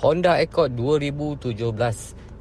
Honda Accord 2017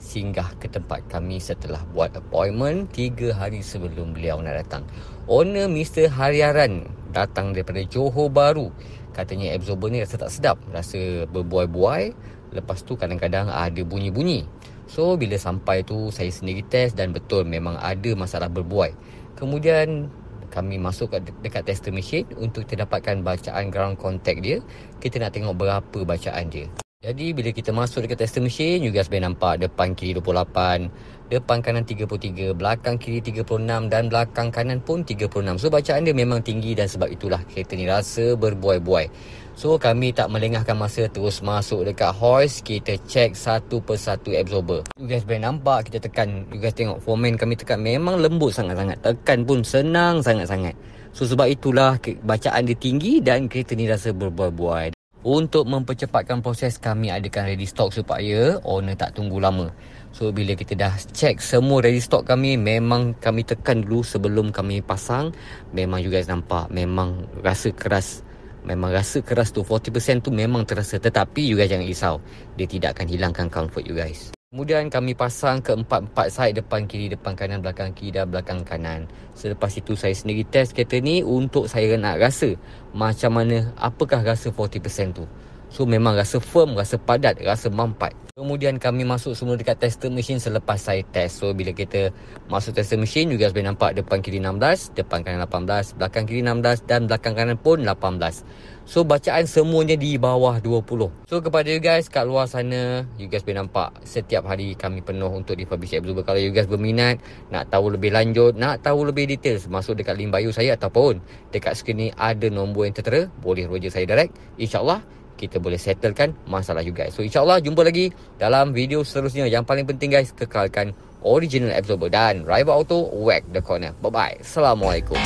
singgah ke tempat kami setelah buat appointment 3 hari sebelum beliau nak datang. Owner Mr. Hariaran datang daripada Johor Bahru. Katanya absorber ni rasa tak sedap, rasa berbuai-buai. Lepas tu kadang-kadang ada bunyi-bunyi. So bila sampai tu saya sendiri test dan betul memang ada masalah berbuai. Kemudian kami masuk dekat tester machine untuk kita dapatkan bacaan ground contact dia. Kita nak tengok berapa bacaan dia. Jadi bila kita masuk dekat tester machine, you guys boleh nampak depan kiri 28, depan kanan 33, belakang kiri 36 dan belakang kanan pun 36. So bacaan dia memang tinggi dan sebab itulah kereta ni rasa berbuai-buai. So kami tak melengahkan masa, terus masuk dekat hoist. Kita check satu persatu absorber. You guys boleh nampak, kita tekan. You guys tengok foreman kami tekan memang lembut sangat-sangat. Tekan pun senang sangat-sangat. So sebab itulah bacaan dia tinggi dan kereta ni rasa berbuai-buai. Untuk mempercepatkan proses, kami adakan ready stock supaya owner tak tunggu lama. So bila kita dah check semua ready stock kami, memang kami tekan dulu sebelum kami pasang. Memang you guys nampak memang rasa keras. Memang rasa keras tu 40% tu memang terasa. Tetapi you guys jangan risau, dia tidak akan hilangkan comfort you guys. Kemudian kami pasang ke 4 side, depan kiri, depan kanan, belakang kiri dan belakang kanan. Selepas itu saya sendiri test kereta ni untuk saya nak rasa macam mana, apakah rasa 40% tu. So memang rasa firm, rasa padat, rasa mampat. Kemudian kami masuk semua dekat tester machine selepas saya test. So bila kita masuk tester machine, you guys boleh nampak depan kiri 16, depan kanan 18, belakang kiri 16 dan belakang kanan pun 18. So bacaan semuanya di bawah 20. So kepada you guys kat luar sana, you guys boleh nampak setiap hari kami penuh untuk refurbish absorber. Kalau you guys berminat, nak tahu lebih lanjut, nak tahu lebih details, masuk dekat link bio saya ataupun dekat skrin ni ada nombor yang tertera. Boleh roger saya direct. InsyaAllah kita boleh settlekan masalah you guys. So insyaAllah jumpa lagi dalam video seterusnya. Yang paling penting guys, kekalkan original absorber. Dan Raiba Auto, whack the corner. Bye bye. Assalamualaikum.